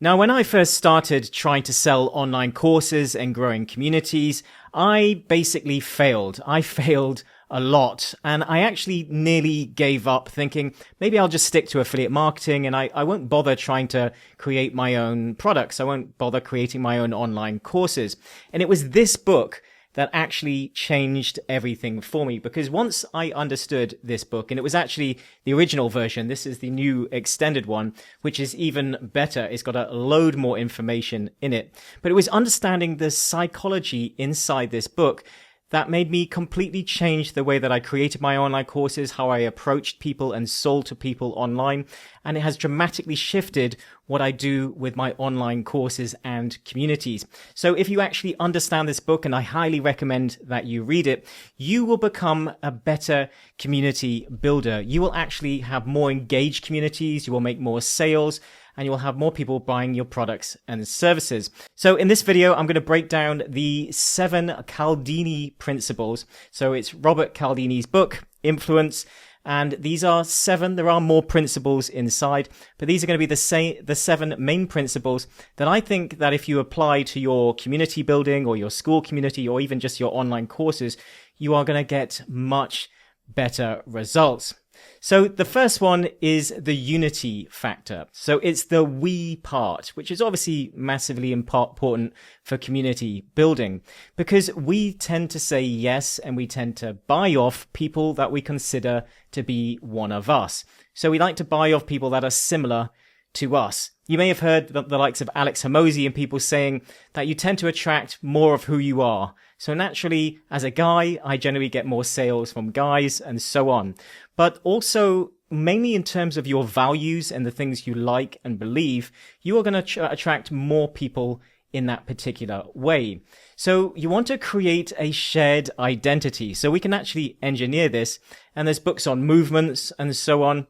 Now, when I first started trying to sell online courses and growing communities, I basically failed. I failed a lot. And I actually nearly gave up thinking maybe I'll just stick to affiliate marketing and I won't bother trying to create my own products. I won't bother creating my own online courses. And it was this book that actually changed everything for me, because once I understood this book, and it was actually the original version, this is the new extended one, which is even better. It's got a load more information in it, but it was understanding the psychology inside this book that made me completely change the way that I created my online courses, how I approached people and sold to people online. And it has dramatically shifted what I do with my online courses and communities. So if you actually understand this book, and I highly recommend that you read it, you will become a better community builder. You will actually have more engaged communities. You will make more sales, and you will have more people buying your products and services. So in this video, I'm going to break down the 7 Cialdini principles. So it's Robert Cialdini's book, Influence, and these are 7. There are more principles inside, but these are going to be the 7 main principles that I think that if you apply to your community building or your Skool community or even just your online courses, you are going to get much better results. So the first one is the unity factor. So it's the we part, which is obviously massively important for community building, because we tend to say yes and we tend to buy off people that we consider to be one of us. So we like to buy off people that are similar to us. You may have heard the likes of Alex Hormozi and people saying that you tend to attract more of who you are. So naturally, as a guy, I generally get more sales from guys and so on. But also, mainly in terms of your values and the things you like and believe, you are going to attract more people in that particular way. So you want to create a shared identity. So we can actually engineer this. And there's books on movements and so on,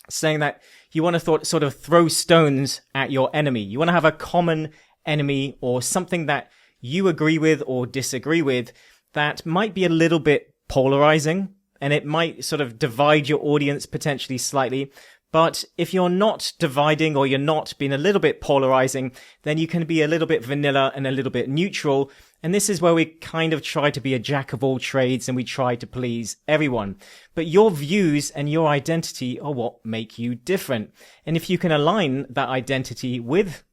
saying that you want to sort of throw stones at your enemy. You want to have a common enemy or something that you agree with or disagree with that might be a little bit polarizing, and it might sort of divide your audience potentially slightly. But if you're not dividing or you're not being a little bit polarizing, then you can be a little bit vanilla and a little bit neutral. And this is where we kind of try to be a jack of all trades and we try to please everyone. But your views and your identity are what make you different. And if you can align that identity with,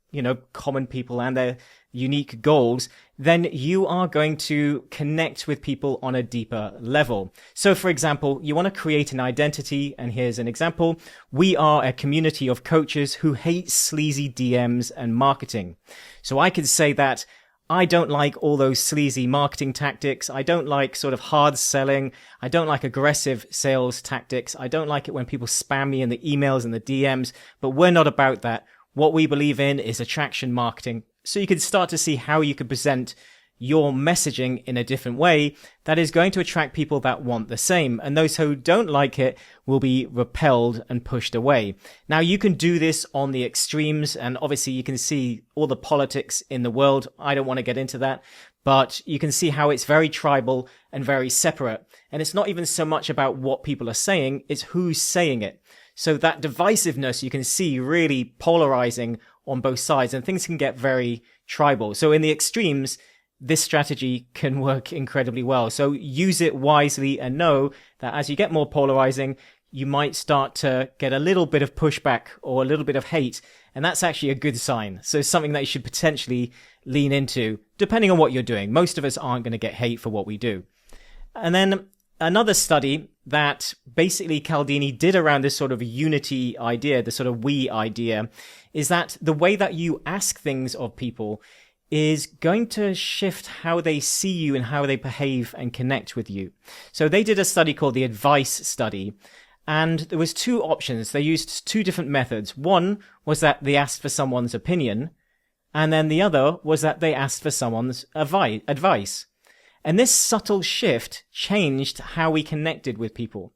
common people and their unique goals, then you are going to connect with people on a deeper level. So for example, you want to create an identity, and here's an example. We are a community of coaches who hate sleazy DMs and marketing. So I could say that I don't like all those sleazy marketing tactics. I don't like sort of hard selling. I don't like aggressive sales tactics. I don't like it when people spam me in the emails and the DMs, but we're not about that. What we believe in is attraction marketing. So you can start to see how you could present your messaging in a different way that is going to attract people that want the same. And those who don't like it will be repelled and pushed away. Now, you can do this on the extremes, and obviously you can see all the politics in the world. I don't want to get into that, but you can see how it's very tribal and very separate. And it's not even so much about what people are saying, it's who's saying it. So that divisiveness you can see really polarizing on both sides, and things can get very tribal. So in the extremes, this strategy can work incredibly well. So use it wisely and know that as you get more polarizing, you might start to get a little bit of pushback or a little bit of hate. And that's actually a good sign. So something that you should potentially lean into, depending on what you're doing. Most of us aren't going to get hate for what we do. And then another study that basically Cialdini did around this sort of unity idea, the sort of we idea, is that the way that you ask things of people is going to shift how they see you and how they behave and connect with you. So they did a study called the advice study, and there was 2 options. They used 2 different methods. One was that they asked for someone's opinion, and then the other was that they asked for someone's advice. And this subtle shift changed how we connected with people.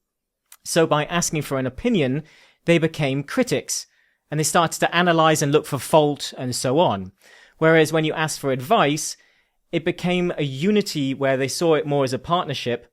So by asking for an opinion, they became critics, and they started to analyze and look for fault and so on. Whereas when you asked for advice, it became a unity where they saw it more as a partnership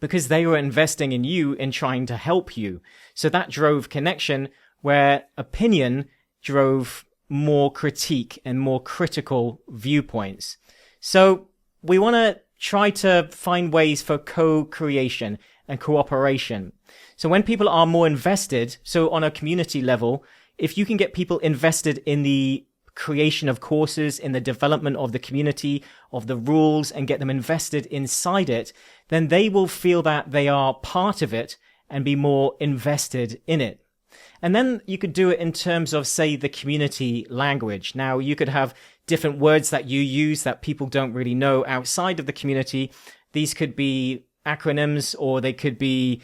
because they were investing in you in trying to help you. So that drove connection, where opinion drove more critique and more critical viewpoints. So we want to try to find ways for co-creation and cooperation. So when people are more invested, so on a community level, if you can get people invested in the creation of courses, in the development of the community, of the rules, and get them invested inside it, then they will feel that they are part of it and be more invested in it. And then you could do it in terms of, say, the community language. Now, you could have different words that you use that people don't really know outside of the community. These could be acronyms, or they could be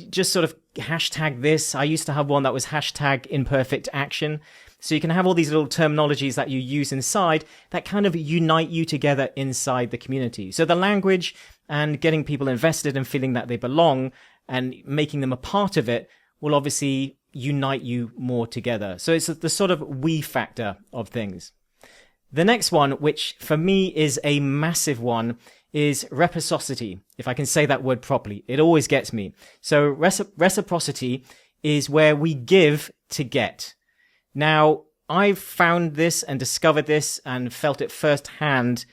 just sort of hashtag this. I used to have one that was hashtag imperfect action. So you can have all these little terminologies that you use inside that kind of unite you together inside the community. So the language and getting people invested and feeling that they belong and making them a part of it will obviously unite you more together. So it's the sort of we factor of things. The next one, which for me is a massive one, is reciprocity. If I can say that word properly, it always gets me. So reciprocity is where we give to get. Now, I've found this and discovered this and felt it firsthand.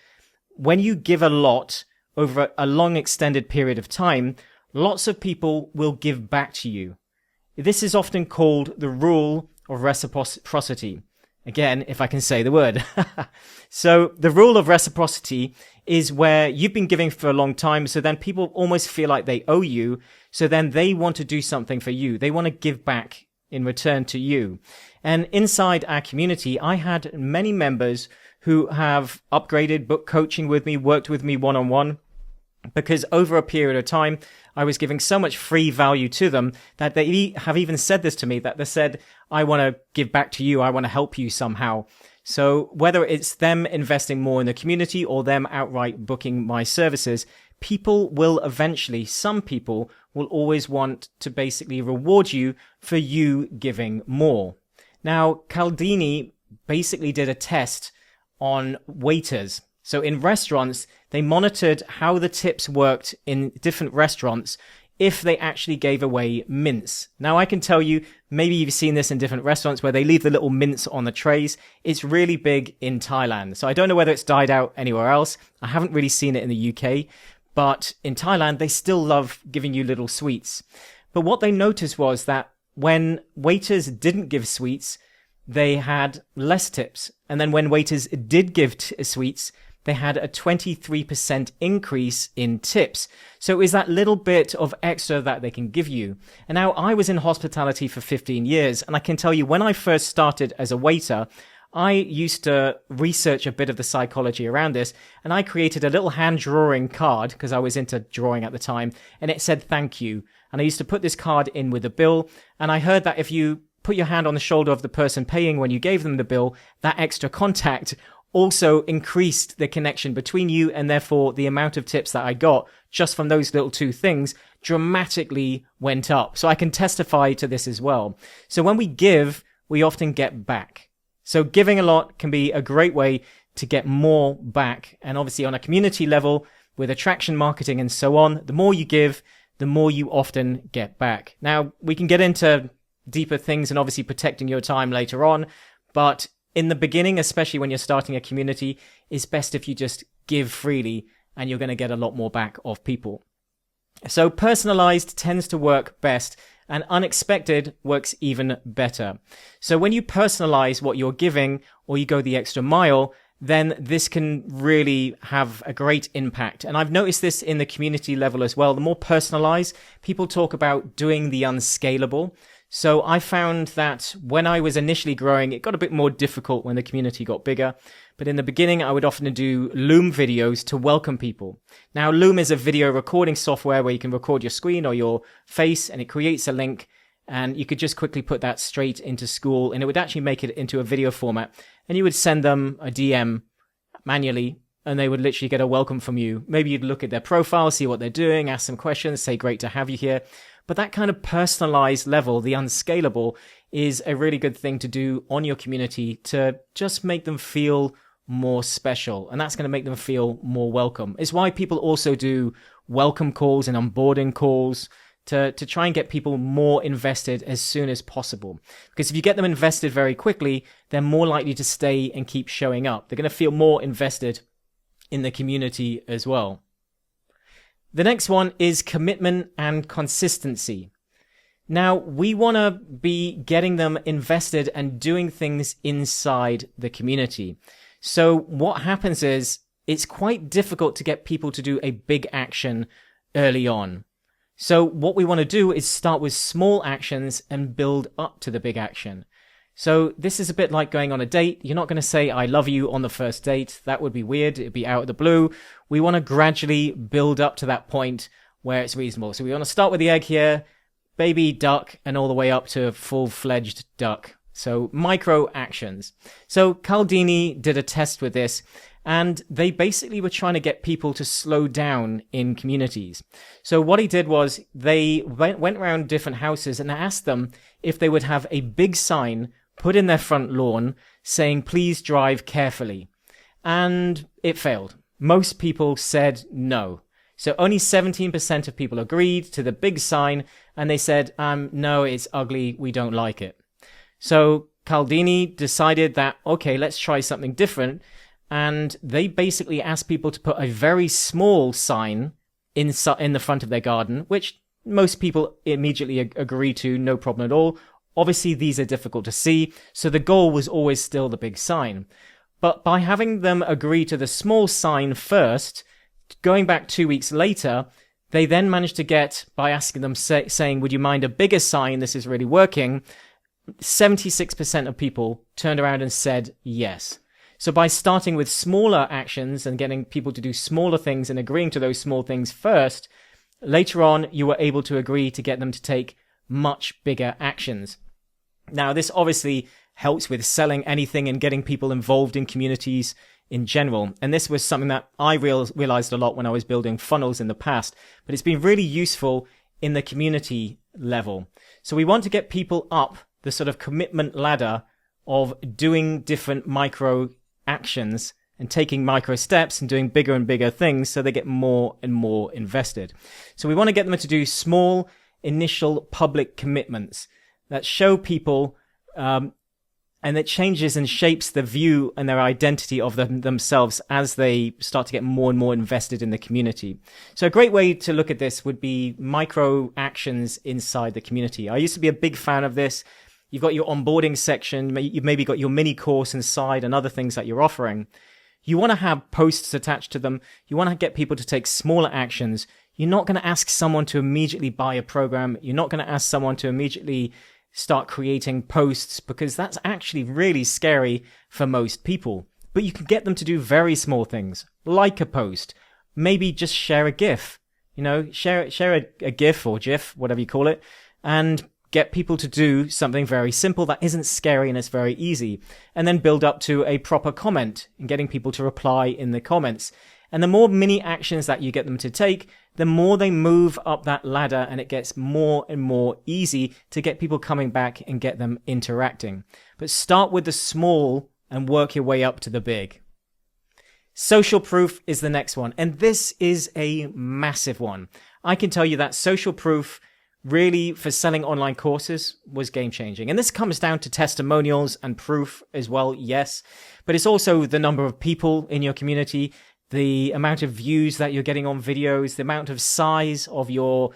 When you give a lot over a long extended period of time, lots of people will give back to you. This is often called the rule of reciprocity. Again, if I can say the word. So the rule of reciprocity is where you've been giving for a long time, so then people almost feel like they owe you, so then they want to do something for you. They want to give back in return to you. And inside our community, I had many members who have upgraded, booked coaching with me, worked with me one-on-one, because over a period of time, I was giving so much free value to them that they have even said this to me, that they said, I want to give back to you. I want to help you somehow. So whether it's them investing more in the community or them outright booking my services, people will eventually, some people will always want to basically reward you for you giving more. Now, Cialdini basically did a test on waiters. So in restaurants, they monitored how the tips worked in different restaurants if they actually gave away mints. Now, I can tell you, maybe you've seen this in different restaurants where they leave the little mints on the trays. It's really big in Thailand. So I don't know whether it's died out anywhere else. I haven't really seen it in the UK. But in Thailand, they still love giving you little sweets. But what they noticed was that when waiters didn't give sweets, they had less tips. And then when waiters did give sweets, they had a 23% increase in tips. So it was that little bit of extra that they can give you. And now I was in hospitality for 15 years. And I can tell you, when I first started as a waiter, I used to research a bit of the psychology around this. And I created a little hand drawing card, because I was into drawing at the time. And it said, thank you. And I used to put this card in with a bill. And I heard that if you put your hand on the shoulder of the person paying when you gave them the bill, that extra contact also increased the connection between you, and therefore the amount of tips that I got just from those little two things dramatically went up. So I can testify to this as well. So when we give, we often get back. So giving a lot can be a great way to get more back. And obviously on a community level, with attraction marketing and so on, the more you give, the more you often get back. Now, we can get into deeper things and obviously protecting your time later on, but in the beginning, especially when you're starting a community, it's best if you just give freely, and you're going to get a lot more back of people. So personalized tends to work best, and unexpected works even better. So when you personalize what you're giving, or you go the extra mile, then this can really have a great impact. And I've noticed this in the community level as well. The more personalized, people talk about doing the unscalable. So I found that when I was initially growing, it got a bit more difficult when the community got bigger. But in the beginning, I would often do Loom videos to welcome people. Now, Loom is a video recording software where you can record your screen or your face, and it creates a link. And you could just quickly put that straight into Skool, and it would actually make it into a video format. And you would send them a DM manually, and they would literally get a welcome from you. Maybe you'd look at their profile, see what they're doing, ask some questions, say, great to have you here. But that kind of personalized level, the unscalable, is a really good thing to do on your community to just make them feel more special. And that's going to make them feel more welcome. It's why people also do welcome calls and onboarding calls to try and get people more invested as soon as possible. Because if you get them invested very quickly, they're more likely to stay and keep showing up. They're going to feel more invested in the community as well. The next one is commitment and consistency. Now, we want to be getting them invested and doing things inside the community. So what happens is it's quite difficult to get people to do a big action early on. So what we want to do is start with small actions and build up to the big action. So this is a bit like going on a date. You're not going to say, I love you on the first date. That would be weird. It'd be out of the blue. We want to gradually build up to that point where it's reasonable. So we want to start with the egg here, baby duck, and all the way up to full-fledged duck. So micro actions. So Cialdini did a test with this, and they basically were trying to get people to slow down in communities. So what he did was they went around different houses and asked them if they would have a big sign put in their front lawn saying, please drive carefully. And it failed. Most people said no. So only 17% of people agreed to the big sign, and they said, no, it's ugly, we don't like it. So Cialdini decided that, okay, let's try something different. And they basically asked people to put a very small sign in the front of their garden, which most people immediately agree to, no problem at all. Obviously, these are difficult to see, so the goal was always still the big sign. But by having them agree to the small sign first, going back 2 weeks later, they then managed to get, by asking them, saying, would you mind a bigger sign? This is really working. 76% of people turned around and said yes. So by starting with smaller actions and getting people to do smaller things and agreeing to those small things first, later on, you were able to agree to get them to take much bigger actions. Now, this obviously helps with selling anything and getting people involved in communities in general. And this was something that I realized a lot when I was building funnels in the past, but it's been really useful in the community level. So we want to get people up the sort of commitment ladder of doing different micro actions and taking micro steps and doing bigger and bigger things so they get more and more invested. So we want to get them to do small initial public commitments that show people and it changes and shapes the view and their identity of themselves as they start to get more and more invested in the community. So a great way to look at this would be micro actions inside the community. I used to be a big fan of this. You've got your onboarding section. You've maybe got your mini course inside and other things that you're offering. You want to have posts attached to them. You want to get people to take smaller actions. You're not going to ask someone to immediately buy a program. You're not going to ask someone to immediately start creating posts because that's actually really scary for most people. But you can get them to do very small things, like a post. Maybe just share a GIF. Share a GIF or GIF, whatever you call it, and get people to do something very simple that isn't scary and it's very easy. And then build up to a proper comment and getting people to reply in the comments. And the more mini actions that you get them to take, the more they move up that ladder and it gets more and more easy to get people coming back and get them interacting. But start with the small and work your way up to the big. Social proof is the next one. And this is a massive one. I can tell you that social proof really for selling online courses was game changing. And this comes down to testimonials and proof as well, yes. But it's also the number of people in your community, the amount of views that you're getting on videos, the amount of size of your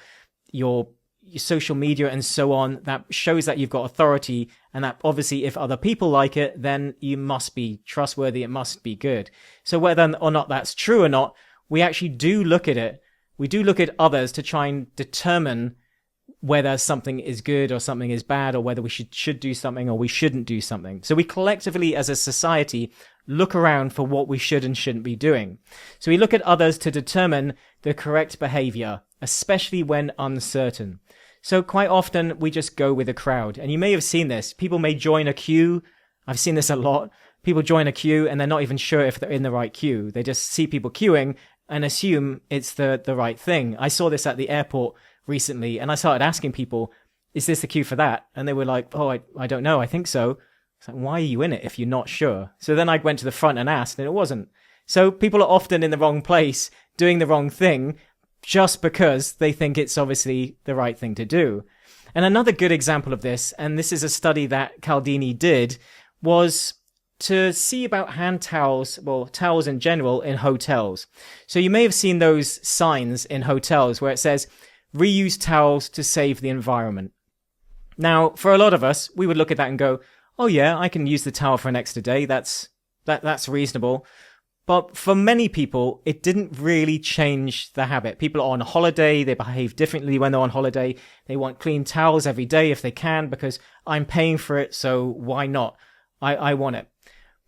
social media and so on, that shows that you've got authority and that obviously if other people like it, then you must be trustworthy, it must be good. So whether or not that's true or not, we actually do look at it. We do look at others to try and determine whether something is good or something is bad, or whether we should do something or we shouldn't do something. So we collectively as a society look around for what we should and shouldn't be doing. So we look at others to determine the correct behavior, especially when uncertain. So quite often we just go with the crowd. And you may have seen this. People may join a queue. I've seen this a lot. People join a queue and they're not even sure if they're in the right queue. They just see people queuing and assume it's the right thing. I saw this at the airport recently and I started asking people, is this the queue for that? And they were like, oh, I don't know. I think so. It's like, why are you in it if you're not sure? So then I went to the front and asked and it wasn't. So people are often in the wrong place, doing the wrong thing, just because they think it's obviously the right thing to do. And another good example of this, and this is a study that Cialdini did, was to see about hand towels, well, towels in general in hotels. So you may have seen those signs in hotels where it says, reuse towels to save the environment. Now, for a lot of us, we would look at that and go, oh yeah, I can use the towel for an extra day. That's reasonable. But for many people, it didn't really change the habit. People are on holiday. They behave differently when they're on holiday. They want clean towels every day if they can because I'm paying for it. So why not? I want it.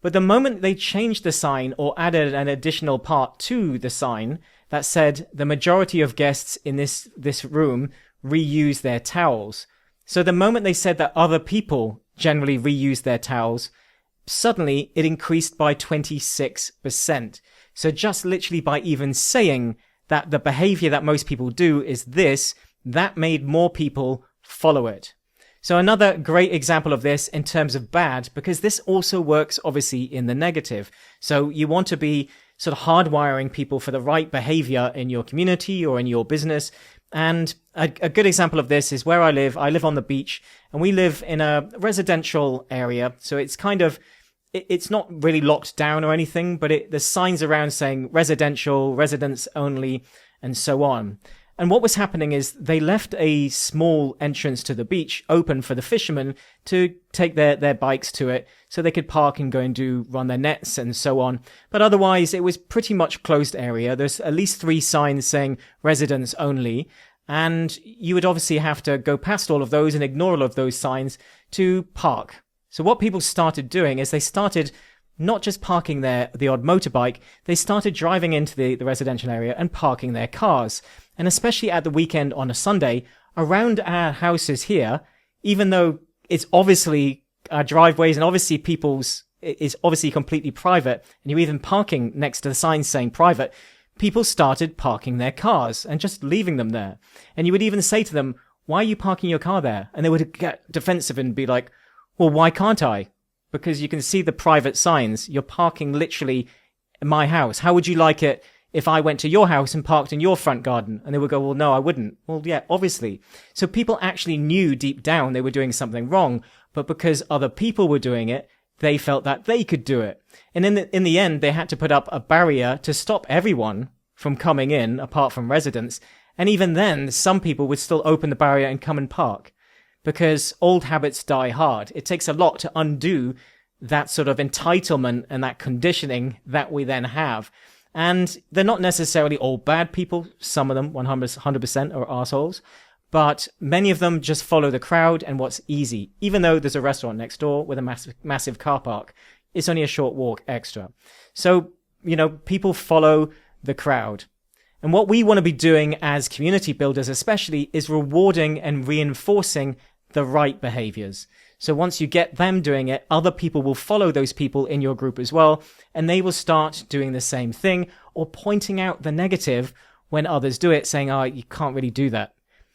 But the moment they changed the sign or added an additional part to the sign that said the majority of guests in this room reuse their towels. So the moment they said that other people generally reuse their towels, suddenly it increased by 26%. So just literally by even saying that the behavior that most people do is this, that made more people follow it. So another great example of this in terms of bad, because this also works obviously in the negative. So you want to be sort of hardwiring people for the right behavior in your community or in your business. And a good example of this is where I live. I live on the beach and we live in a residential area. So it's kind of, it's not really locked down or anything, but there's signs around saying residential, residents only, and so on. And what was happening is they left a small entrance to the beach open for the fishermen to take their bikes to it so they could park and go and run their nets and so on. But otherwise, it was pretty much closed area. There's at least 3 signs saying residents only. And you would obviously have to go past all of those and ignore all of those signs to park. So what people started doing is they started not just parking the odd motorbike, they started driving into the residential area and parking their cars. And especially at the weekend on a Sunday, around our houses here, even though it's obviously our driveways and obviously is obviously completely private, and you're even parking next to the signs saying private, people started parking their cars and just leaving them there. And you would even say to them, why are you parking your car there? And they would get defensive and be like, well, why can't I? Because you can see the private signs. You're parking literally in my house. How would you like it if I went to your house and parked in your front garden? And they would go, well, no, I wouldn't. Well, yeah, obviously. So people actually knew deep down they were doing something wrong, but because other people were doing it, they felt that they could do it. And in the end, they had to put up a barrier to stop everyone from coming in, apart from residents. And even then, some people would still open the barrier and come and park. Because old habits die hard. It takes a lot to undo that sort of entitlement and that conditioning that we then have. And they're not necessarily all bad people. Some of them, 100% are assholes. But many of them just follow the crowd and what's easy. Even though there's a restaurant next door with a massive car park, it's only a short walk extra. So, people follow the crowd. And what we want to be doing as community builders especially is rewarding and reinforcing the right behaviors. So once you get them doing it, other people will follow those people in your group as well, and they will start doing the same thing or pointing out the negative when others do it, saying, oh, you can't really do that.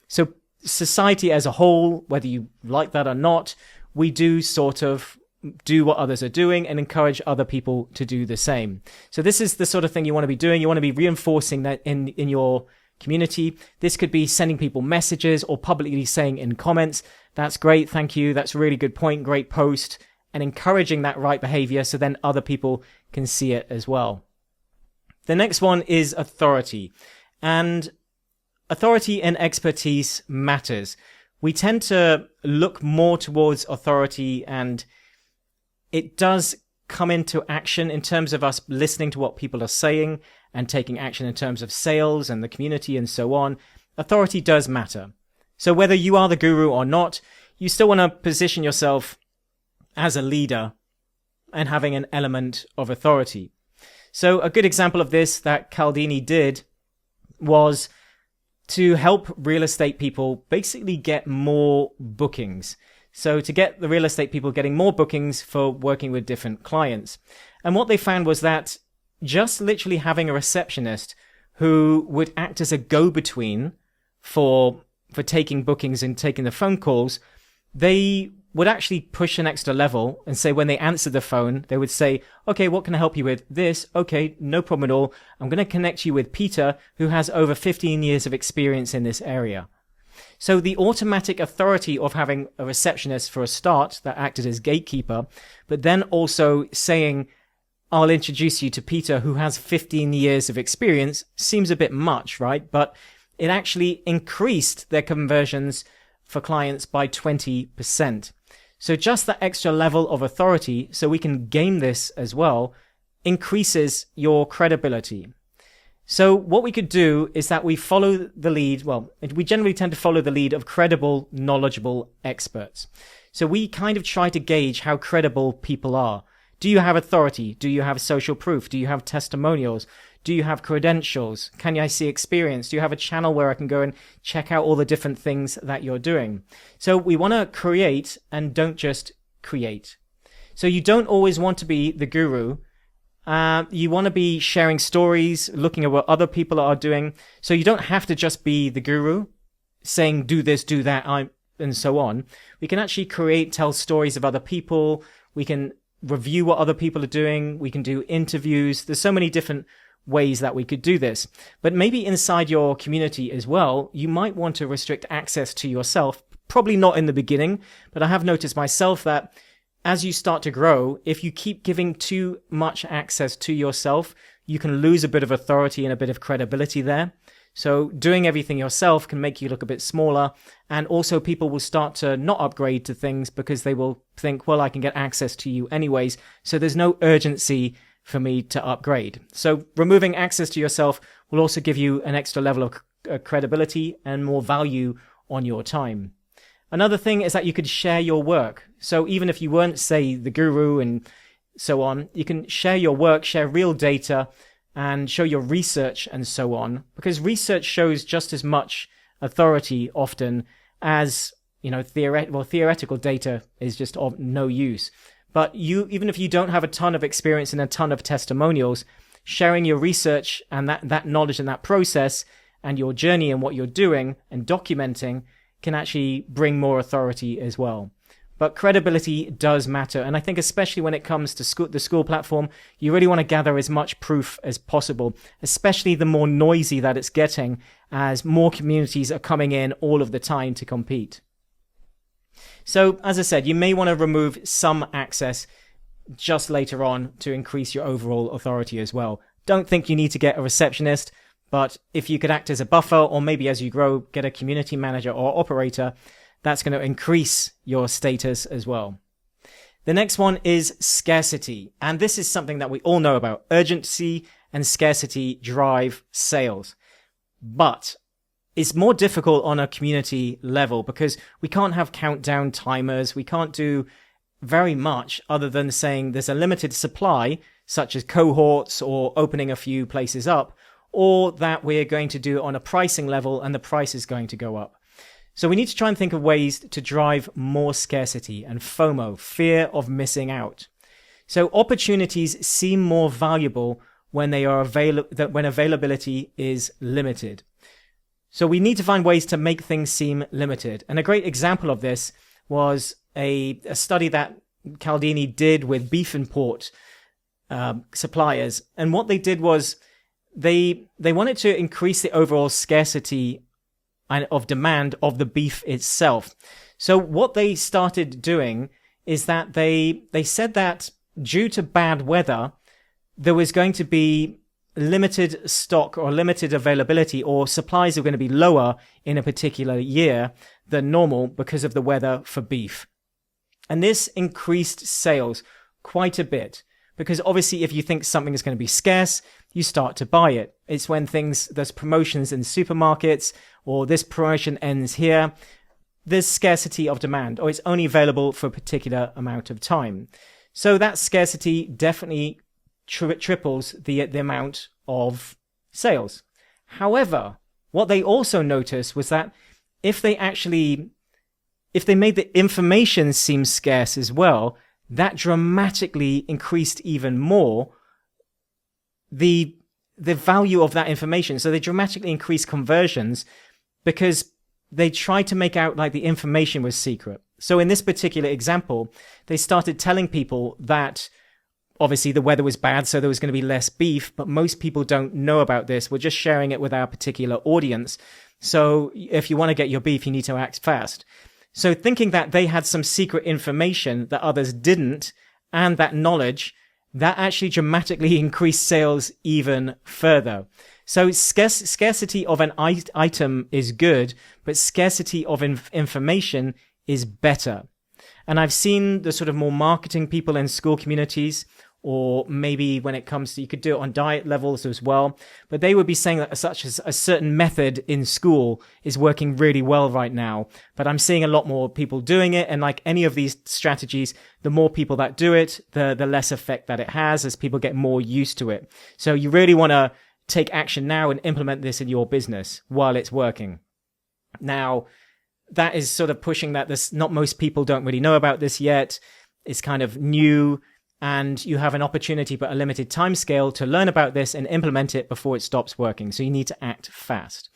So society as a whole, whether you like that or not, we do sort of do what others are doing and encourage other people to do the same. So this is the sort of thing you want to be doing. You want to be reinforcing that in your community. This could be sending people messages or publicly saying in comments, that's great, thank you, that's a really good point, great post, and encouraging that right behavior so then other people can see it as well. The next one is authority. And authority and expertise matters. We tend to look more towards authority, and it does come into action in terms of us listening to what people are saying and taking action in terms of sales and the community and so on. Authority does matter. So whether you are the guru or not, you still want to position yourself as a leader and having an element of authority. So a good example of this that Cialdini did was to help real estate people basically get more bookings. So to get the real estate people getting more bookings for working with different clients. And what they found was that just literally having a receptionist who would act as a go-between for taking bookings and taking the phone calls, they would actually push an extra level and say when they answered the phone, they would say, okay, what can I help you with? This. Okay, no problem at all. I'm going to connect you with Peter, who has over 15 years of experience in this area. So the automatic authority of having a receptionist for a start that acted as gatekeeper, but then also saying, I'll introduce you to Peter, who has 15 years of experience, seems a bit much, right? But it actually increased their conversions for clients by 20%. So just that extra level of authority, so we can game this as well, increases your credibility. So what we could do is that we follow the lead. Well, we generally tend to follow the lead of credible, knowledgeable experts. So we kind of try to gauge how credible people are. Do you have authority? Do you have social proof? Do you have testimonials? Do you have credentials? Can I see experience? Do you have a channel where I can go and check out all the different things that you're doing? So we want to create and don't just create. So you don't always want to be the guru. You want to be sharing stories, looking at what other people are doing. So you don't have to just be the guru saying, do this, do that, and so on. We can actually tell stories of other people. We can review what other people are doing. We can do interviews. There's so many different ways that we could do this. But maybe inside your community as well, you might want to restrict access to yourself. Probably not in the beginning, but I have noticed myself that as you start to grow, if you keep giving too much access to yourself, you can lose a bit of authority and a bit of credibility there. So doing everything yourself can make you look a bit smaller. And also people will start to not upgrade to things because they will think, well, I can get access to you anyways. So there's no urgency for me to upgrade. So removing access to yourself will also give you an extra level of credibility and more value on your time. Another thing is that you could share your work. So even if you weren't, say, the guru and so on, you can share your work, share real data, and show your research and so on. Because research shows just as much authority often as, theoretical data is just of no use. But even if you don't have a ton of experience and a ton of testimonials, sharing your research and that knowledge and that process and your journey and what you're doing and documenting can actually bring more authority as well. But credibility does matter. And I think especially when it comes to the Skool platform, you really want to gather as much proof as possible, especially the more noisy that it's getting as more communities are coming in all of the time to compete. So as I said, you may want to remove some access just later on to increase your overall authority as well. Don't think you need to get a receptionist, but if you could act as a buffer, or maybe as you grow, get a community manager or operator, that's going to increase your status as well. The next one is scarcity. And this is something that we all know about. Urgency and scarcity drive sales. But it's more difficult on a community level because we can't have countdown timers. We can't do very much other than saying there's a limited supply, such as cohorts or opening a few places up, or that we're going to do it on a pricing level and the price is going to go up. So we need to try and think of ways to drive more scarcity and FOMO, fear of missing out. So opportunities seem more valuable when they are when availability is limited. So we need to find ways to make things seem limited. And a great example of this was a study that Cialdini did with beef import suppliers. And what they did was they wanted to increase the overall scarcity and of demand of the beef itself. So what they started doing is that they said that due to bad weather, there was going to be limited stock or limited availability, or supplies are going to be lower in a particular year than normal because of the weather for beef. And this increased sales quite a bit because obviously if you think something is going to be scarce, you start to buy it. It's when there's promotions in supermarkets, or this promotion ends here, there's scarcity of demand, or it's only available for a particular amount of time. So that scarcity definitely triples the amount of sales. However, what they also noticed was that if they made the information seem scarce as well, that dramatically increased even more the value of that information. So they dramatically increased conversions because they tried to make out like the information was secret. So in this particular example, they started telling people that obviously the weather was bad, so there was going to be less beef, but most people don't know about this. We're just sharing it with our particular audience. So if you want to get your beef, you need to act fast. So thinking that they had some secret information that others didn't, and that knowledge, that actually dramatically increased sales even further. So scarcity of an item is good, but scarcity of information is better. And I've seen the sort of more marketing people in Skool communities, or maybe when it comes to, you could do it on diet levels as well, but they would be saying that such as a certain method in Skool is working really well right now. But I'm seeing a lot more people doing it. And like any of these strategies, the more people that do it, the less effect that it has as people get more used to it. So you really want to take action now and implement this in your business while it's working. Now, that is sort of pushing that not most people don't really know about this yet. It's kind of new, and you have an opportunity but a limited time scale to learn about this and implement it before it stops working. So you need to act fast.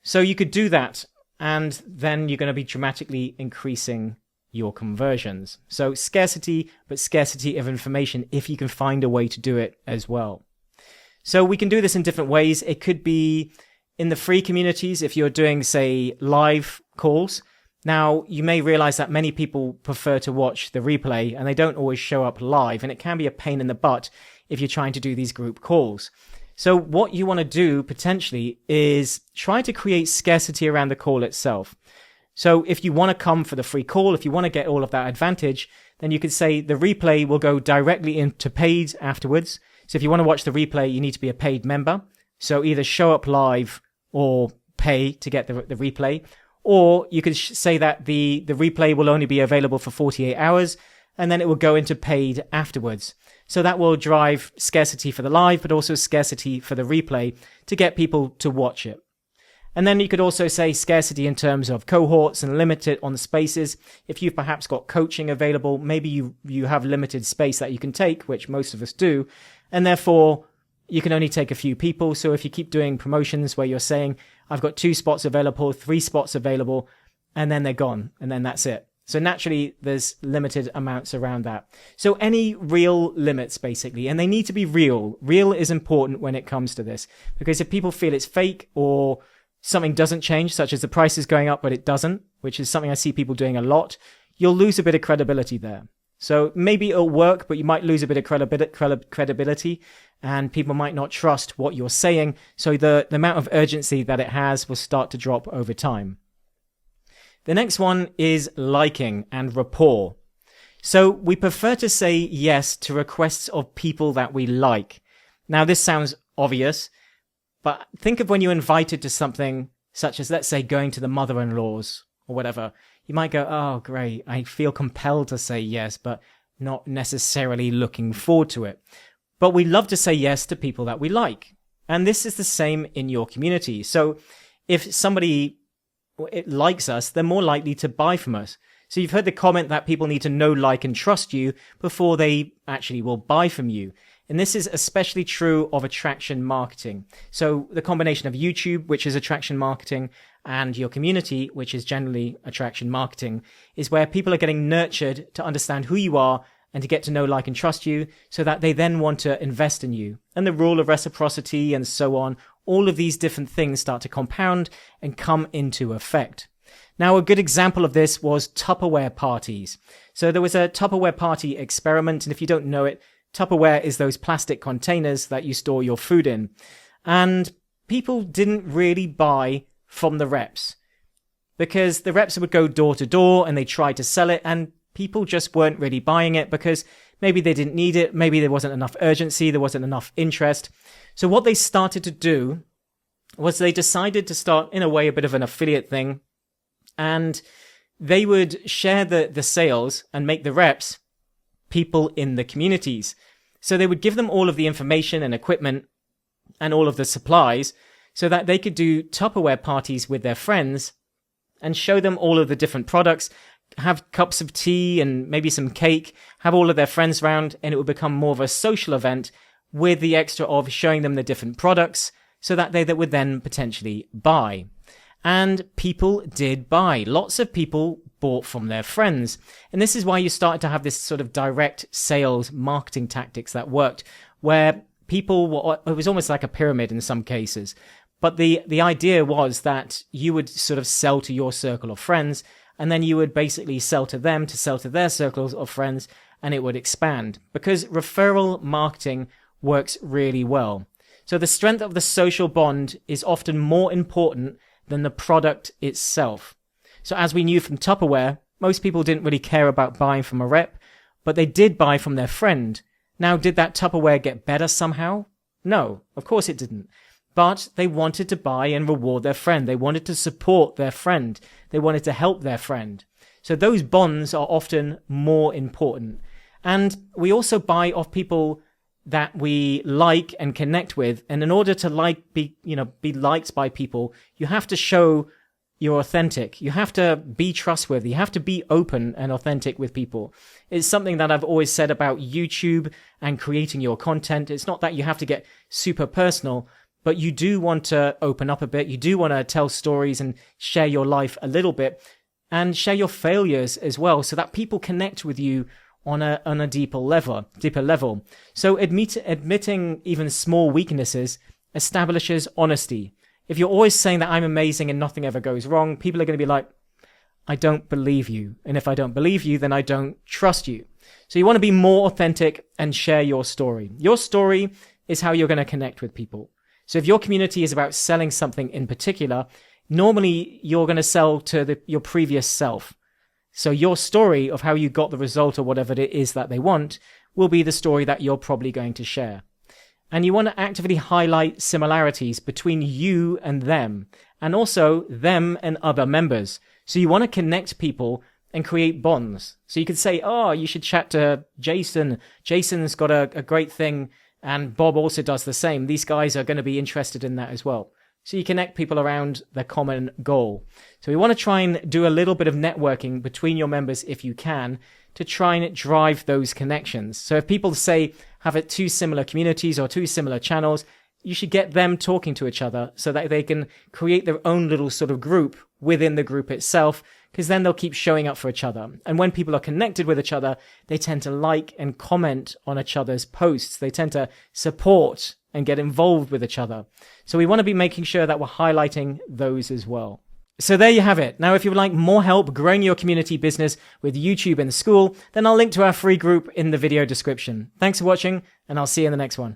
So you could do that, and then you're going to be dramatically increasing your conversions. So scarcity, but scarcity of information if you can find a way to do it as well. So we can do this in different ways. It could be in the free communities if you're doing, say, live calls. Now, you may realize that many people prefer to watch the replay and they don't always show up live, and it can be a pain in the butt if you're trying to do these group calls. So what you want to do potentially is try to create scarcity around the call itself. So if you want to come for the free call, if you want to get all of that advantage, then you could say the replay will go directly into paid afterwards. So if you want to watch the replay, you need to be a paid member. So either show up live or pay to get the replay. Or you could say that the replay will only be available for 48 hours, and then it will go into paid afterwards. So that will drive scarcity for the live, but also scarcity for the replay to get people to watch it. And then you could also say scarcity in terms of cohorts and limit it on spaces. If you've perhaps got coaching available, maybe you have limited space that you can take, which most of us do, and therefore you can only take a few people. So if you keep doing promotions where you're saying, I've got 2 spots available, 3 spots available, and then they're gone, and then that's it. So naturally, there's limited amounts around that. So any real limits, basically, and they need to be real. Real is important when it comes to this, because if people feel it's fake or something doesn't change, such as the price is going up, but it doesn't, which is something I see people doing a lot, you'll lose a bit of credibility there. So maybe it'll work, but you might lose a bit of credibility, and people might not trust what you're saying. So the amount of urgency that it has will start to drop over time. The next one is liking and rapport. So we prefer to say yes to requests of people that we like. Now, this sounds obvious, but think of when you're invited to something such as, let's say, going to the mother-in-law's or whatever. You might go, oh, great, I feel compelled to say yes, but not necessarily looking forward to it. But we love to say yes to people that we like. And this is the same in your community. So if somebody likes us, they're more likely to buy from us. So you've heard the comment that people need to know, like, and trust you before they actually will buy from you. And this is especially true of attraction marketing. So the combination of YouTube, which is attraction marketing, and your community, which is generally attraction marketing, is where people are getting nurtured to understand who you are and to get to know, like, and trust you, so that they then want to invest in you. And the rule of reciprocity and so on, all of these different things start to compound and come into effect. Now, a good example of this was Tupperware parties. So there was a Tupperware party experiment, and if you don't know it, Tupperware is those plastic containers that you store your food in. And people didn't really buy from the reps, because the reps would go door to door and they tried to sell it, and people just weren't really buying it because maybe they didn't need it, maybe there wasn't enough urgency, there wasn't enough interest. So what they started to do was they decided to start, in a way, a bit of an affiliate thing, and they would share the sales and make the reps people in the communities. So they would give them all of the information and equipment and all of the supplies so that they could do Tupperware parties with their friends and show them all of the different products, have cups of tea and maybe some cake, have all of their friends round, and it would become more of a social event with the extra of showing them the different products so that they would then potentially buy. And people did buy. Lots of people bought from their friends. And this is why you started to have this sort of direct sales marketing tactics that worked, where it was almost like a pyramid in some cases. But the idea was that you would sort of sell to your circle of friends, and then you would basically sell to them to sell to their circles of friends, and it would expand. Because referral marketing works really well. So the strength of the social bond is often more important than the product itself. So as we knew from Tupperware, most people didn't really care about buying from a rep, but they did buy from their friend. Now, did that Tupperware get better somehow? No, of course it didn't. But they wanted to buy and reward their friend. They wanted to support their friend. They wanted to help their friend. So those bonds are often more important. And we also buy off people that we like and connect with. And in order to be liked by people, you have to show you're authentic. You have to be trustworthy. You have to be open and authentic with people. It's something that I've always said about YouTube and creating your content. It's not that you have to get super personal, but you do want to open up a bit. You do want to tell stories and share your life a little bit and share your failures as well, so that people connect with you on a deeper level. So admitting even small weaknesses establishes honesty. If you're always saying that I'm amazing and nothing ever goes wrong, people are going to be like, I don't believe you. And if I don't believe you, then I don't trust you. So you want to be more authentic and share your story. Your story is how you're going to connect with people. So if your community is about selling something in particular, normally you're going to sell to your previous self. So your story of how you got the result or whatever it is that they want will be the story that you're probably going to share. And you want to actively highlight similarities between you and them, and also them and other members. So you want to connect people and create bonds. So you could say, oh, you should chat to Jason. Jason's got a great thing, and Bob also does the same. These guys are going to be interested in that as well. So you connect people around their common goal. So we want to try and do a little bit of networking between your members if you can, to try and drive those connections. So if people say have two similar communities or two similar channels, you should get them talking to each other so that they can create their own little sort of group within the group itself, because then they'll keep showing up for each other. And when people are connected with each other, they tend to like and comment on each other's posts. They tend to support and get involved with each other. So we want to be making sure that we're highlighting those as well. So there you have it. Now, if you would like more help growing your community business with YouTube and Skool, then I'll link to our free group in the video description. Thanks for watching, and I'll see you in the next one.